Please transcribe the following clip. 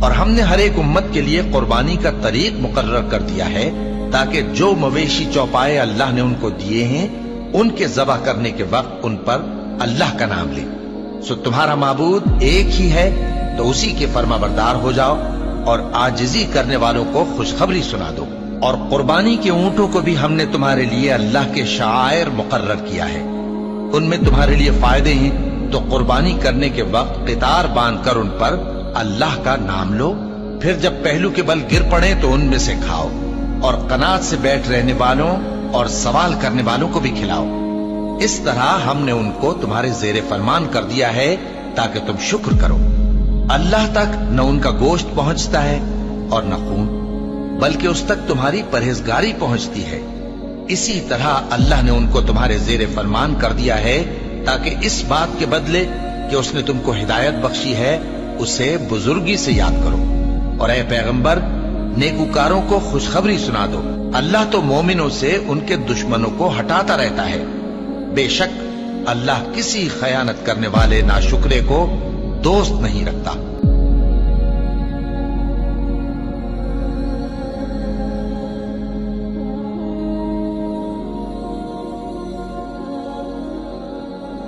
اور ہم نے ہر ایک امت کے لیے قربانی کا طریق مقرر کر دیا ہے تاکہ جو مویشی چوپائے اللہ نے ان کو دیے ہیں ان کے ذبح کرنے کے وقت ان پر اللہ کا نام لے۔ سو تمہارا معبود ایک ہی ہے، تو اسی کے فرما بردار ہو جاؤ اور عاجزی کرنے والوں کو خوشخبری سنا دو۔ اور قربانی کے اونٹوں کو بھی ہم نے تمہارے لیے اللہ کے شعائر مقرر کیا ہے، ان میں تمہارے لیے فائدے ہیں، تو قربانی کرنے کے وقت قطار باندھ کر ان پر اللہ کا نام لو، پھر جب پہلو کے بل گر پڑے تو ان میں سے کھاؤ، اور قناعت سے بیٹھ رہنے والوں اور سوال کرنے والوں کو بھی کھلاؤ۔ اس طرح ہم نے ان کو تمہارے زیر فرمان کر دیا ہے تاکہ تم شکر کرو۔ اللہ تک نہ ان کا گوشت پہنچتا ہے اور نہ خون، بلکہ اس تک تمہاری پرہیزگاری پہنچتی ہے۔ اسی طرح اللہ نے ان کو تمہارے زیر فرمان کر دیا ہے تاکہ اس بات کے بدلے کہ اس نے تم کو ہدایت بخشی ہے اسے بزرگی سے یاد کرو۔ اور اے پیغمبر، نیکوکاروں کو خوشخبری سنا دو، اللہ تو مومنوں سے ان کے دشمنوں کو ہٹاتا رہتا ہے۔ بے شک اللہ کسی خیانت کرنے والے ناشکرے کو دوست نہیں رکھتا۔